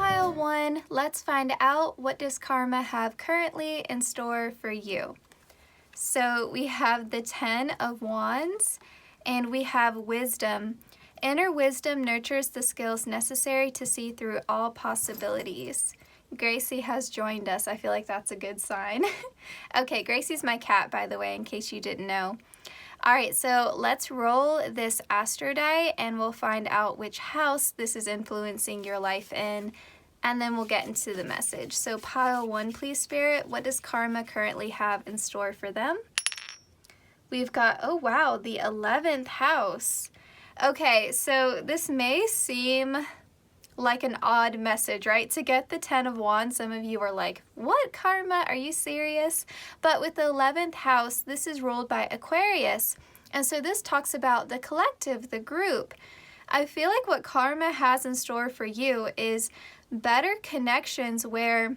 Pile 1, let's find out what does karma have currently in store for you. So we have the 10 of Wands and we have wisdom. Inner wisdom nurtures the skills necessary to see through all possibilities. Gracie has joined us. I feel like that's a good sign. Okay, Gracie's my cat, by the way, in case you didn't know. All right, so let's roll this astro die and we'll find out which house this is influencing your life in, and then we'll get into the message. So pile 1, please, Spirit. What does karma currently have in store for them? We've got, oh wow, the 11th house. Okay, so this may seem like an odd message, right? To get the 10 of Wands, some of you are like, what, karma? Are you serious? But with the 11th house, this is ruled by Aquarius. And so this talks about the collective, the group. I feel like what karma has in store for you is better connections where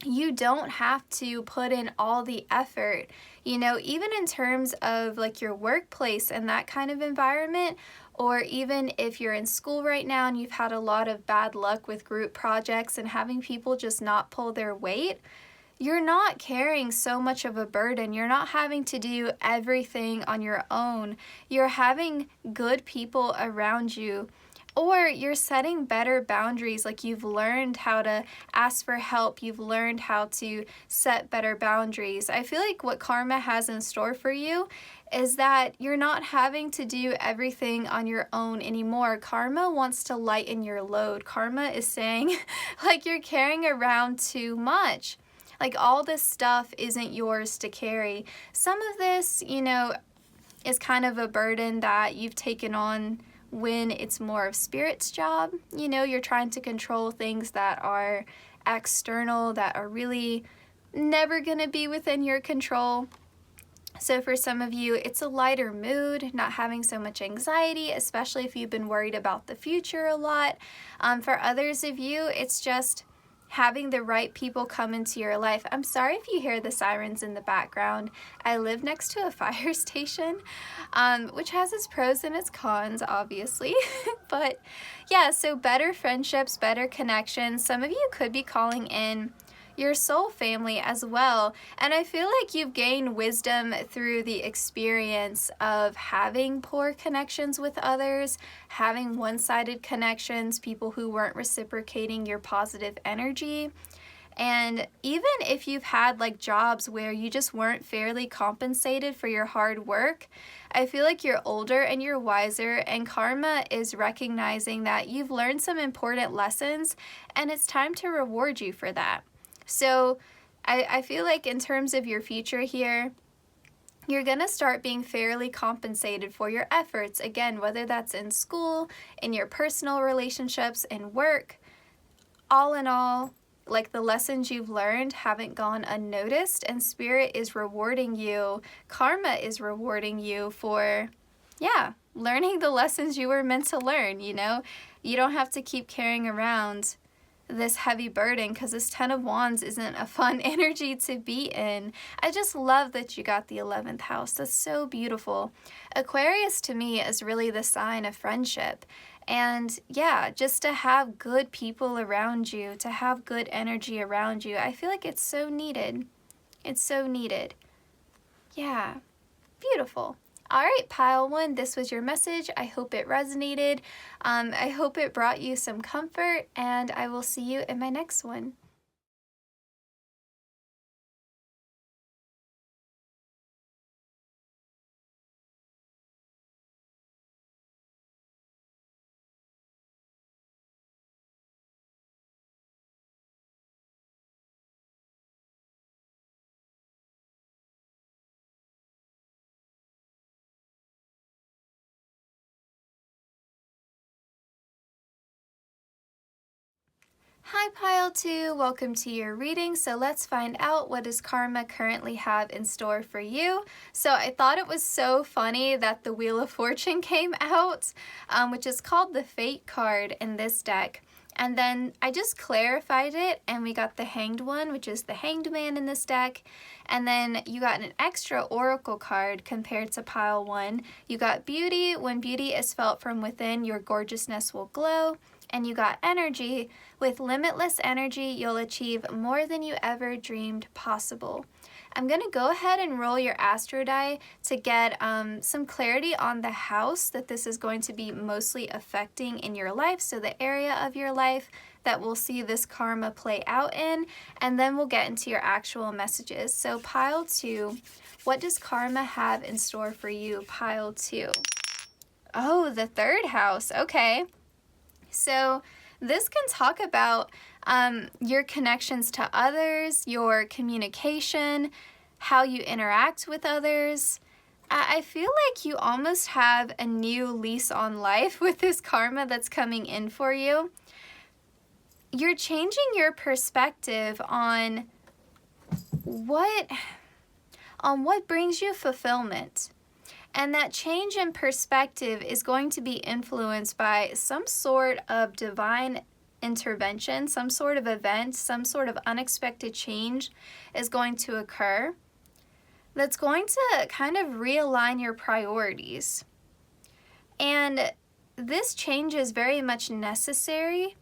you don't have to put in all the effort, you know, even in terms of like your workplace and that kind of environment, or even if you're in school right now and you've had a lot of bad luck with group projects and having people just not pull their weight, you're not carrying so much of a burden. You're not having to do everything on your own. You're having good people around you. Or you're setting better boundaries, like you've learned how to ask for help, you've learned how to set better boundaries. I feel like what karma has in store for you is that you're not having to do everything on your own anymore. Karma wants to lighten your load. Karma is saying like you're carrying around too much. Like all this stuff isn't yours to carry. Some of this, you know, is kind of a burden that you've taken on when it's more of Spirit's job. You know, you're trying to control things that are external, that are really never gonna be within your control. So for some of you, it's a lighter mood, not having so much anxiety, especially if you've been worried about the future a lot. For others of you, it's just having the right people come into your life. I'm sorry if you hear the sirens in the background. I live next to a fire station, which has its pros and its cons, obviously. But yeah, so better friendships, better connections. Some of you could be calling in your soul family as well. And I feel like you've gained wisdom through the experience of having poor connections with others, having one-sided connections, people who weren't reciprocating your positive energy. And even if you've had like jobs where you just weren't fairly compensated for your hard work, I feel like you're older and you're wiser, and karma is recognizing that you've learned some important lessons and it's time to reward you for that. So I feel like in terms of your future here, you're going to start being fairly compensated for your efforts. Again, whether that's in school, in your personal relationships, in work, all in all, like the lessons you've learned haven't gone unnoticed, and Spirit is rewarding you, karma is rewarding you for, yeah, learning the lessons you were meant to learn, you know? You don't have to keep carrying around this heavy burden, because this 10 of Wands isn't a fun energy to be in. I just love that you got the 11th house. That's so beautiful. Aquarius to me is really the sign of friendship. And yeah, just to have good people around you, to have good energy around you, I feel like it's so needed. It's so needed. Yeah, beautiful. All right, pile 1, this was your message. I hope it resonated. I hope it brought you some comfort, and I will see you in my next one. Hi Pile 2, welcome to your reading. So let's find out what does karma currently have in store for you. So I thought it was so funny that the Wheel of Fortune came out, which is called the Fate card in this deck. And then I just clarified it, and we got the Hanged one, which is the Hanged Man in this deck. And then you got an extra Oracle card compared to pile 1. You got Beauty. When beauty is felt from within, your gorgeousness will glow. And you got Energy. With limitless energy, you'll achieve more than you ever dreamed possible. I'm going to go ahead and roll your astro die to get some clarity on the house that this is going to be mostly affecting in your life, so the area of your life that we'll see this karma play out in, and then we'll get into your actual messages. So pile 2, what does karma have in store for you, pile 2? Oh, the 3rd house, okay. So this can talk about your connections to others, your communication, how you interact with others. I feel like you almost have a new lease on life with this karma that's coming in for you. You're changing your perspective on what brings you fulfillment. And that change in perspective is going to be influenced by some sort of divine intervention, some sort of event, some sort of unexpected change is going to occur that's going to kind of realign your priorities. And this change is very much necessary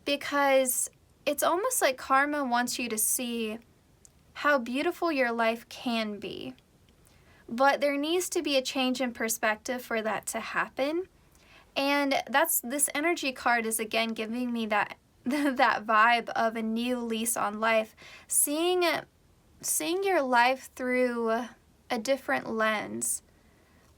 because it's almost like karma wants you to see how beautiful your life can be. But there needs to be a change in perspective for that to happen. And this energy card is again giving me that that vibe of a new lease on life, seeing your life through a different lens,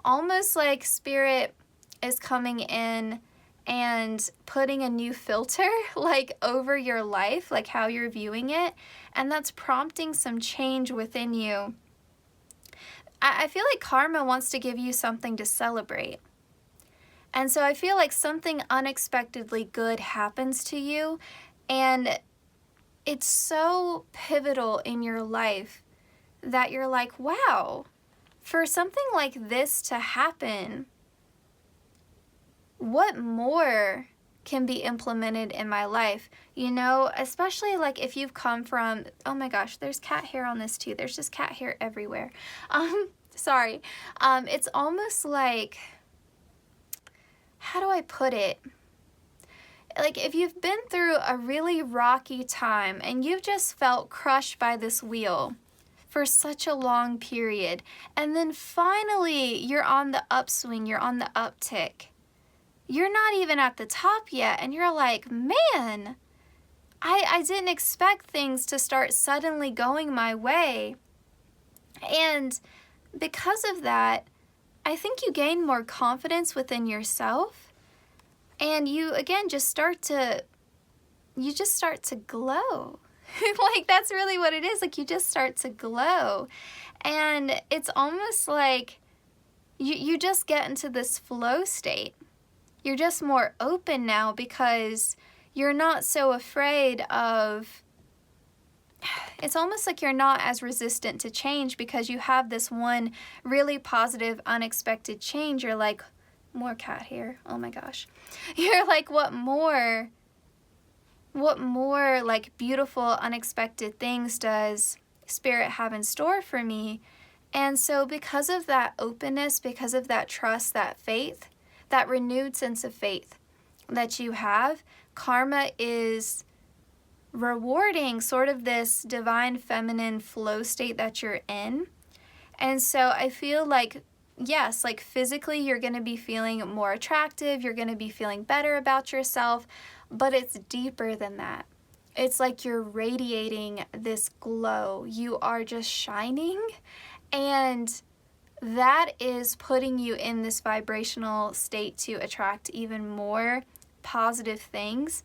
almost like spirit is coming in and putting a new filter like over your life, like how you're viewing it, and that's prompting some change within you. I feel like karma wants to give you something to celebrate. And so I feel like something unexpectedly good happens to you, and it's so pivotal in your life that you're like, wow, for something like this to happen, what more can be implemented in my life? You know, especially like if you've come from, oh my gosh, there's cat hair on this too. There's just cat hair everywhere. Sorry. It's almost like, how do I put it? Like if you've been through a really rocky time and you've just felt crushed by this wheel for such a long period, and then finally you're on the upswing, you're on the uptick. You're not even at the top yet, and you're like, man, I didn't expect things to start suddenly going my way. And because of that, I think you gain more confidence within yourself, and you again just start to glow. Like that's really what it is. Like you just start to glow, and it's almost like you just get into this flow state. You're just more open now because you're not so afraid of, it's almost like you're not as resistant to change because you have this one really positive, unexpected change. You're like, more cat hair, oh my gosh. You're like, what more like beautiful, unexpected things does Spirit have in store for me? And so because of that openness, because of that trust, that faith, that renewed sense of faith that you have, karma is rewarding sort of this divine feminine flow state that you're in. And so I feel like, yes, like physically you're going to be feeling more attractive, you're going to be feeling better about yourself, but it's deeper than that. It's like you're radiating this glow. You are just shining, and that is putting you in this vibrational state to attract even more positive things.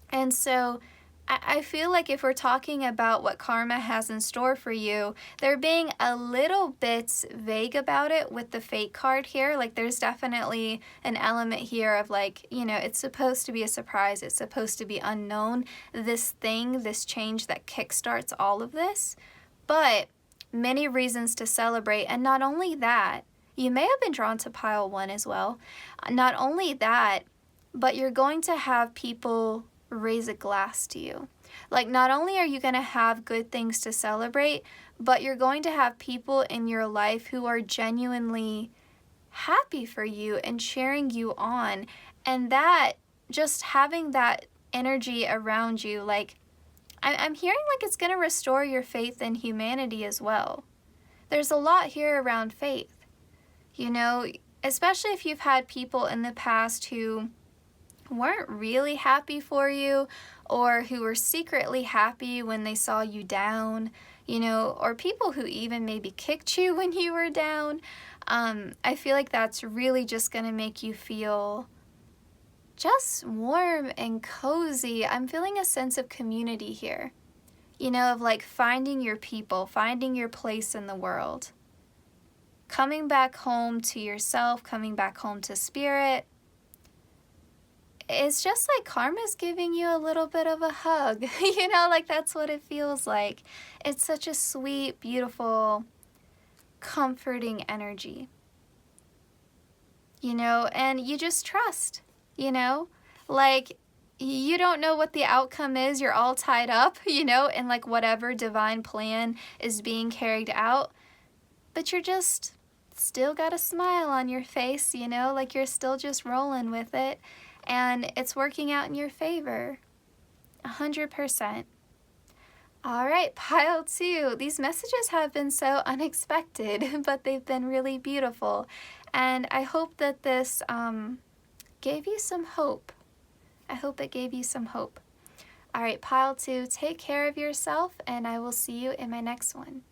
And so I feel like if we're talking about what karma has in store for you, they're being a little bit vague about it with the fate card here. Like there's definitely an element here of like, you know, it's supposed to be a surprise. It's supposed to be unknown. This thing, this change that kickstarts all of this. But many reasons to celebrate. And not only that, you may have been drawn to pile 1 as well. Not only that, but you're going to have people raise a glass to you. Like, not only are you going to have good things to celebrate, but you're going to have people in your life who are genuinely happy for you and cheering you on. And that, just having that energy around you, like, I'm hearing like it's going to restore your faith in humanity as well. There's a lot here around faith, you know, especially if you've had people in the past who weren't really happy for you, or who were secretly happy when they saw you down, you know, or people who even maybe kicked you when you were down. I feel like that's really just going to make you feel just warm and cozy. I'm feeling a sense of community here, you know, of like finding your people, finding your place in the world, coming back home to yourself, coming back home to spirit. It's just like karma's giving you a little bit of a hug, you know, like that's what it feels like. It's such a sweet, beautiful, comforting energy, you know, and you just trust, you know, like you don't know what the outcome is. You're all tied up, you know, in like whatever divine plan is being carried out, but you're just still got a smile on your face, you know, like you're still just rolling with it. And it's working out in your favor, 100%. All right, pile 2. These messages have been so unexpected, but they've been really beautiful. And I hope that this gave you some hope. I hope it gave you some hope. All right, pile 2, take care of yourself, and I will see you in my next one.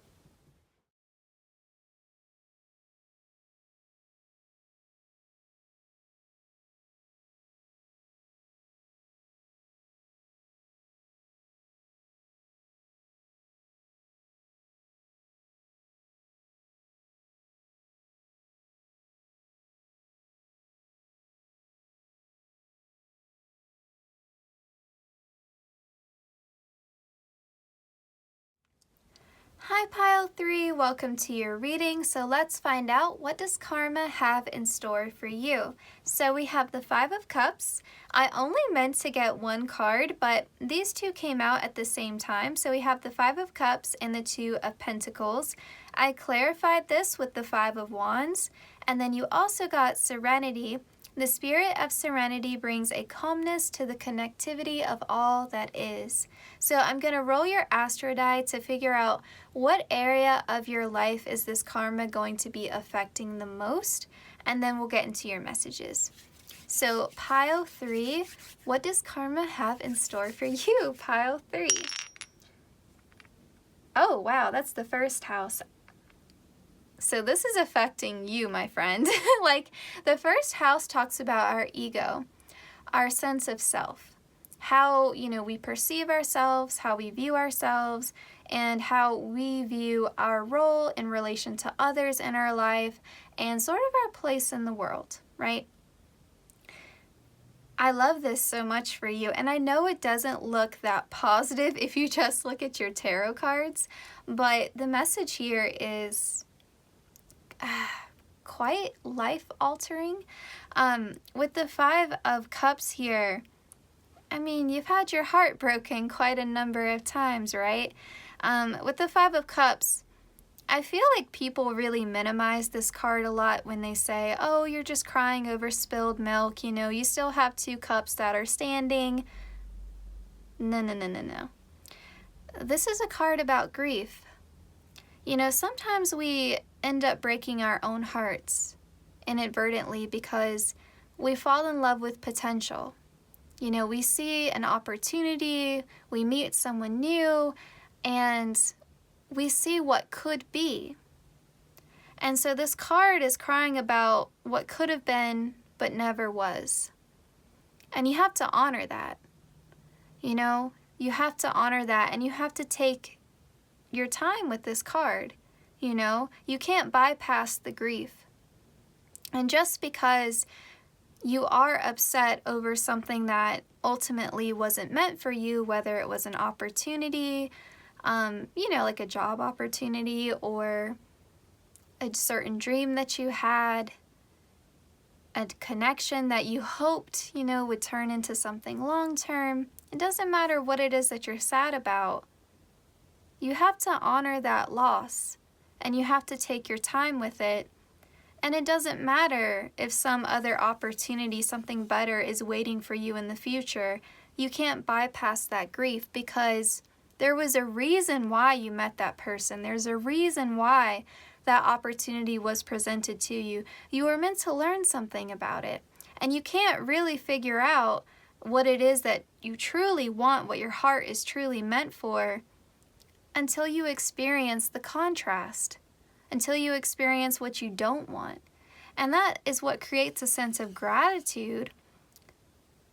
Hi pile 3, welcome to your reading. So let's find out, what does karma have in store for you? So we have the 5 of Cups. I only meant to get one card, but these two came out at the same time. So we have the 5 of Cups and the 2 of Pentacles. I clarified this with the 5 of Wands. And then you also got Serenity. The spirit of serenity brings a calmness to the connectivity of all that is. So I'm going to roll your astro die to figure out what area of your life is this karma going to be affecting the most, and then we'll get into your messages. So pile 3, what does karma have in store for you, pile 3? Oh wow, that's the first house. So this is affecting you, my friend. Like, the first house talks about our ego, our sense of self, how, you know, we perceive ourselves, how we view ourselves, and how we view our role in relation to others in our life, and sort of our place in the world, right? I love this so much for you, and I know it doesn't look that positive if you just look at your tarot cards, but the message here is quite life-altering. With the 5 of Cups here, I mean, you've had your heart broken quite a number of times, right? With the 5 of Cups, I feel like people really minimize this card a lot when they say, oh, you're just crying over spilled milk, you know, you still have 2 cups that are standing. No, no, no, no, no. This is a card about grief. You know, sometimes we end up breaking our own hearts inadvertently because we fall in love with potential. You know, we see an opportunity, we meet someone new, and we see what could be. And so this card is crying about what could have been but never was. And you have to honor that. You know, you have to honor that, and you have to take your time with this card. You know, you can't bypass the grief. And just because you are upset over something that ultimately wasn't meant for you, whether it was an opportunity, you know, like a job opportunity or a certain dream that you had, a connection that you hoped, would turn into something long-term. It doesn't matter what it is that you're sad about. You have to honor that loss, and you have to take your time with it. And it doesn't matter if some other opportunity, something better is waiting for you in the future. You can't bypass that grief because there was a reason why you met that person. There's a reason why that opportunity was presented to you. You were meant to learn something about it. And you can't really figure out what it is that you truly want, what your heart is truly meant for, until you experience the contrast, until you experience what you don't want. And that is what creates a sense of gratitude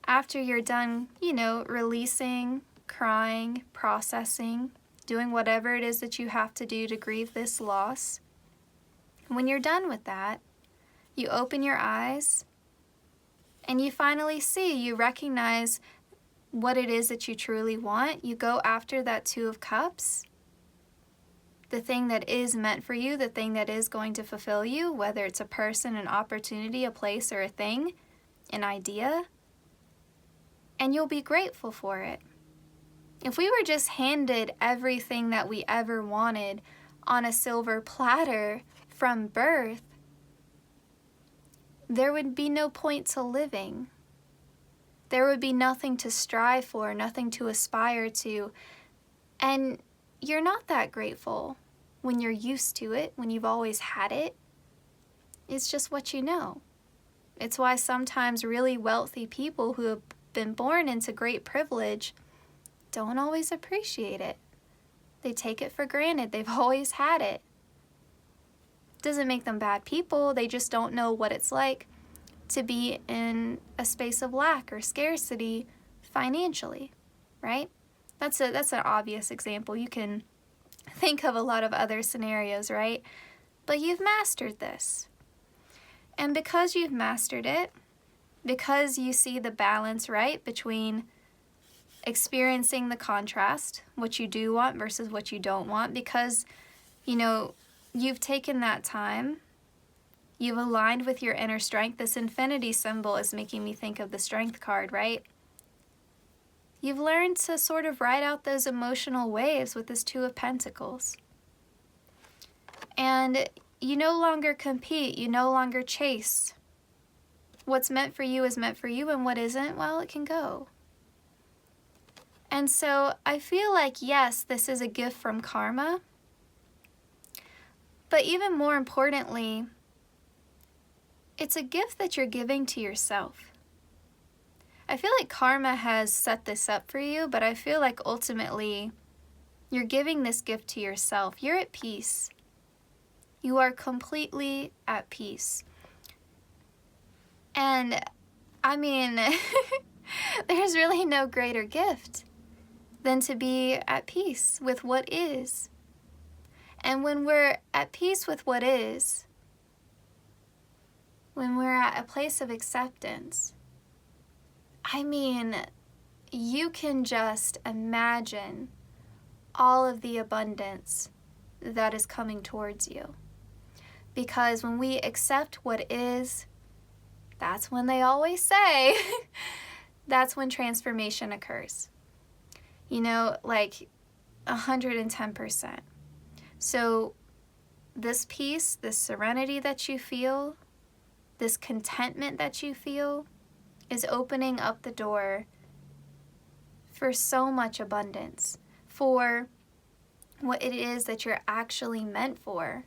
after you're done, releasing, crying, processing, doing whatever it is that you have to do to grieve this loss. When you're done with that, you open your eyes and you finally see, you recognize what it is that you truly want. You go after that Two of Cups, the thing that is meant for you, the thing that is going to fulfill you, whether it's a person, an opportunity, a place, or a thing, an idea, and you'll be grateful for it. If we were just handed everything that we ever wanted on a silver platter from birth, there would be no point to living. There would be nothing to strive for, nothing to aspire to. And you're not that grateful when you're used to it, when you've always had it. It's just what you know. It's why sometimes really wealthy people who have been born into great privilege don't always appreciate it. They take it for granted. They've always had it. Doesn't make them bad people. They just don't know what it's like to be in a space of lack or scarcity financially, right? That's an obvious example. You can think of a lot of other scenarios, right? But you've mastered this. And because you've mastered it, because you see the balance, right, between experiencing the contrast, what you do want versus what you don't want, because, you've taken that time, you've aligned with your inner strength. This infinity symbol is making me think of the strength card, right? You've learned to sort of ride out those emotional waves with this Two of Pentacles. And you no longer compete, you no longer chase. What's meant for you is meant for you, and what isn't, well, it can go. And so I feel like, yes, this is a gift from karma, but even more importantly, it's a gift that you're giving to yourself. I feel like karma has set this up for you, but I feel like ultimately you're giving this gift to yourself. You're at peace. You are completely at peace. And I mean, there's really no greater gift than to be at peace with what is. And when we're at peace with what is, when we're at a place of acceptance, I mean, you can just imagine all of the abundance that is coming towards you. Because when we accept what is, that's when they always say, that's when transformation occurs. Like 110%. So this peace, this serenity that you feel, this contentment that you feel is opening up the door for so much abundance, for what it is that you're actually meant for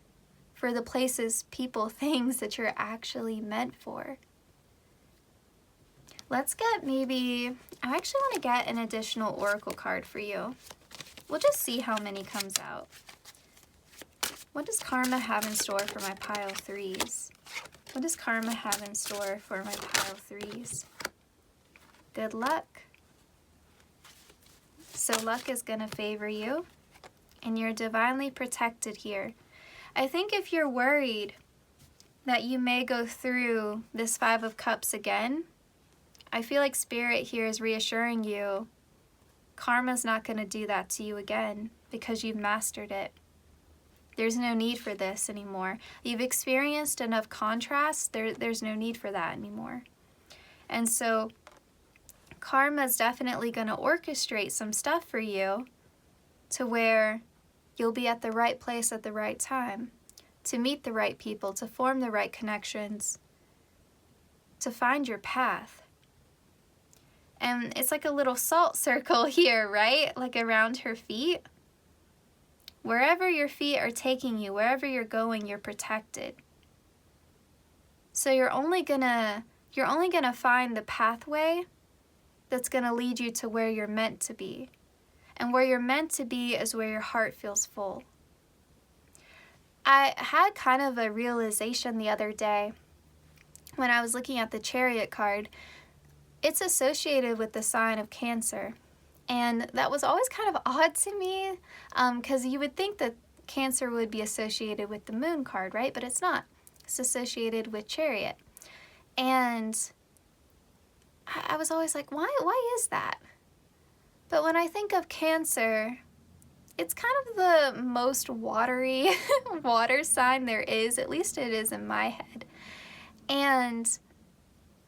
the places, people, things that you're actually meant for. Let's get I actually want to get an additional oracle card for you. We'll just see how many comes out. What does karma have in store for my pile threes? What does karma have in store for my pile threes? Good luck. So luck is going to favor you, and you're divinely protected here. I think if you're worried that you may go through this Five of Cups again, I feel like Spirit here is reassuring you karma's not going to do that to you again because you've mastered it. There's no need for this anymore. You've experienced enough contrast. There's no need for that anymore. And so karma's definitely going to orchestrate some stuff for you to where you'll be at the right place at the right time, to meet the right people, to form the right connections, to find your path. And it's like a little salt circle here, right? Like around her feet. Wherever your feet are taking you, wherever you're going, you're protected. So you're only gonna find the pathway that's gonna lead you to where you're meant to be. And where you're meant to be is where your heart feels full. I had kind of a realization the other day when I was looking at the Chariot card. It's associated with the sign of Cancer. And that was always kind of odd to me, because you would think that Cancer would be associated with the Moon card, right? But it's not. It's associated with Chariot. And I was always like, why is that? But when I think of Cancer, it's kind of the most watery water sign there is, at least it is in my head. And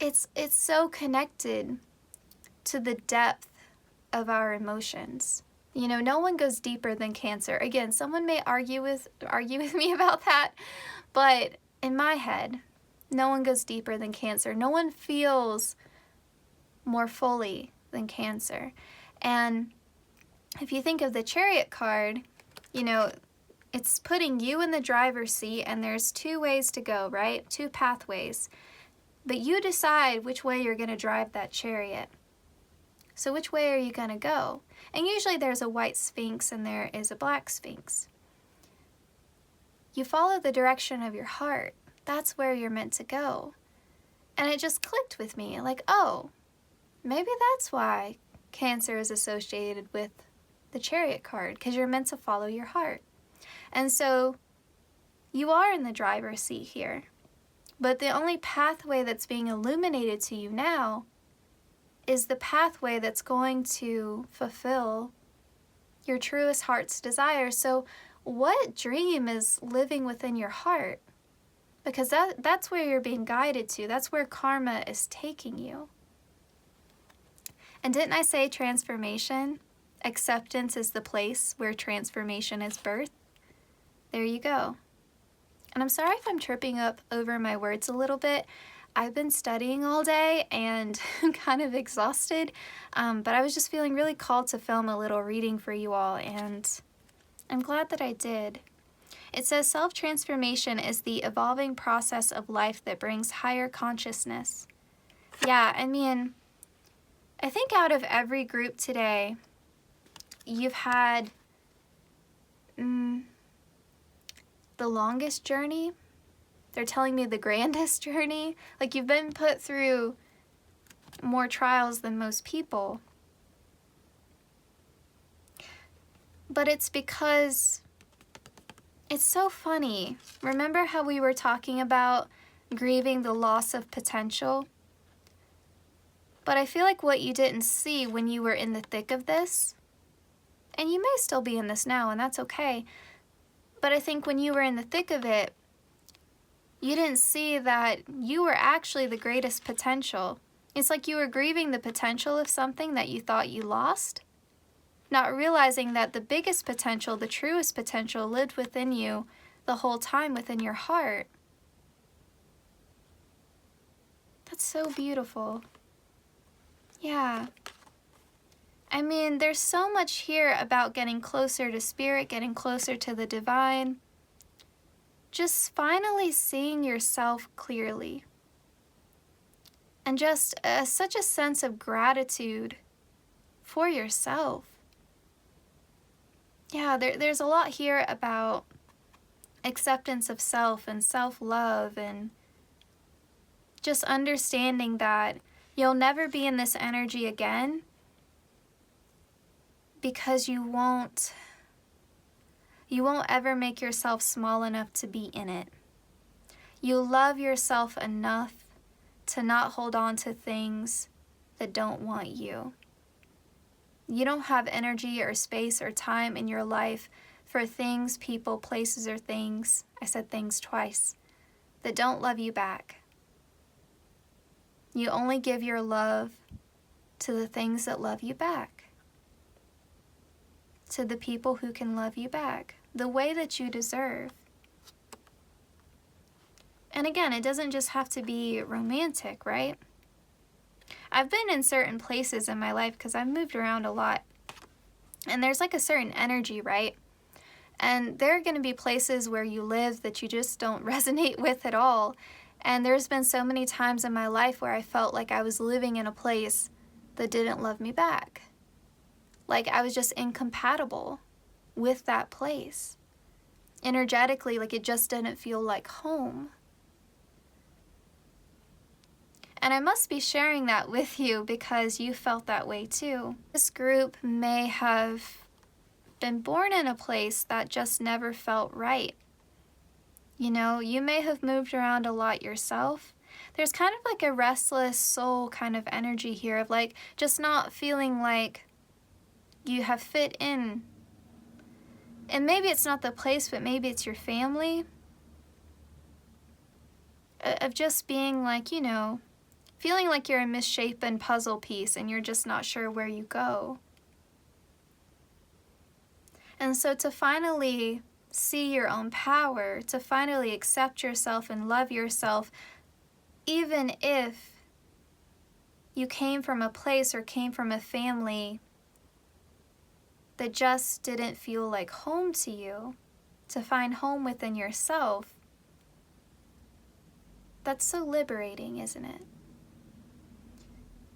it's so connected to the depth of our emotions. You know, no one goes deeper than Cancer. Again, someone may argue with me about that, but in my head, no one goes deeper than Cancer. No one feels more fully than Cancer. And if you think of the Chariot card, you know, it's putting you in the driver's seat, and there's two ways to go, right? Two pathways. But you decide which way you're going to drive that chariot. So which way are you going to go? And usually there's a white sphinx and there is a black sphinx. You follow the direction of your heart. That's where you're meant to go. And it just clicked with me, like, oh, maybe that's why Cancer is associated with the Chariot card, because you're meant to follow your heart. And so you are in the driver's seat here. But the only pathway that's being illuminated to you now is the pathway that's going to fulfill your truest heart's desire. So what dream is living within your heart? Because that's where you're being guided to. That's where karma is taking you. And didn't I say transformation? Acceptance is the place where transformation is birthed. There you go. And I'm sorry if I'm tripping up over my words a little bit. I've been studying all day and I'm kind of exhausted, but I was just feeling really called to film a little reading for you all, and I'm glad that I did. It says self-transformation is the evolving process of life that brings higher consciousness. Yeah, I mean, I think out of every group today, you've had the longest journey. They're telling me the grandest journey. Like, you've been put through more trials than most people. But it's because it's so funny. Remember how we were talking about grieving the loss of potential? But I feel like what you didn't see when you were in the thick of this, and you may still be in this now, and that's okay, but I think when you were in the thick of it, you didn't see that you were actually the greatest potential. It's like you were grieving the potential of something that you thought you lost, not realizing that the biggest potential, the truest potential, lived within you the whole time within your heart. That's so beautiful. Yeah. I mean, there's so much here about getting closer to spirit, getting closer to the divine. Just finally seeing yourself clearly. And just such a sense of gratitude for yourself. Yeah, there's a lot here about acceptance of self and self-love, and just understanding that you'll never be in this energy again because you won't ever make yourself small enough to be in it. You love yourself enough to not hold on to things that don't want you. You don't have energy or space or time in your life for things, people, places, or things, I said things twice, that don't love you back. You only give your love to the things that love you back, to the people who can love you back, the way that you deserve. And again, it doesn't just have to be romantic, right? I've been in certain places in my life because I've moved around a lot. And there's like a certain energy, right? And there are going to be places where you live that you just don't resonate with at all. And there's been so many times in my life where I felt like I was living in a place that didn't love me back. Like I was just incompatible with that place. Energetically, like it just didn't feel like home. And I must be sharing that with you because you felt that way too. This group may have been born in a place that just never felt right. You know, you may have moved around a lot yourself. There's kind of like a restless soul kind of energy here of like just not feeling like you have fit in. And maybe it's not the place, but maybe it's your family. Of just being like, you know, feeling like you're a misshapen puzzle piece and you're just not sure where you go. And so to finally see your own power, to finally accept yourself and love yourself, even if you came from a place or came from a family that just didn't feel like home to you, to find home within yourself, that's so liberating, isn't it?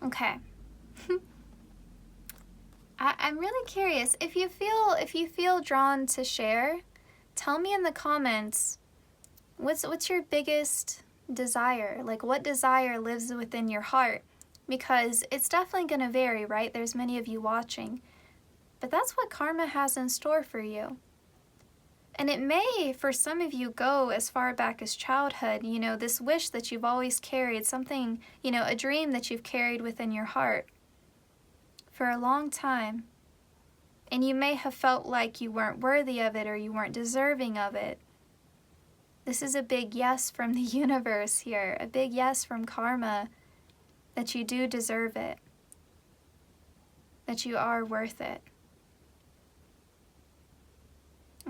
Okay. I'm really curious. If you feel drawn to share, tell me in the comments, what's your biggest desire? Like what desire lives within your heart? Because it's definitely going to vary, right? There's many of you watching. But that's what karma has in store for you. And it may, for some of you, go as far back as childhood, you know, this wish that you've always carried, something, you know, a dream that you've carried within your heart for a long time. And you may have felt like you weren't worthy of it or you weren't deserving of it. This is a big yes from the universe here, a big yes from karma that you do deserve it, that you are worth it.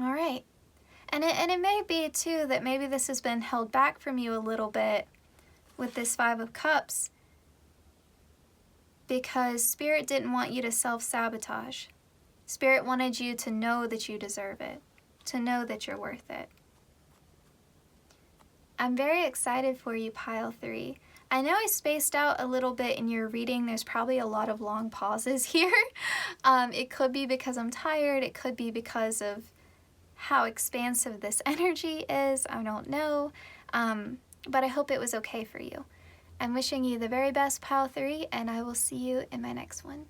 All right. And it may be, too, that maybe this has been held back from you a little bit with this Five of Cups because Spirit didn't want you to self-sabotage. Spirit wanted you to know that you deserve it, to know that you're worth it. I'm very excited for you, Pile 3. I know I spaced out a little bit in your reading. There's probably a lot of long pauses here. It could be because I'm tired. It could be because of how expansive this energy is. I don't know. But I hope it was okay for you. I'm wishing you the very best, Pile 3, and I will see you in my next one.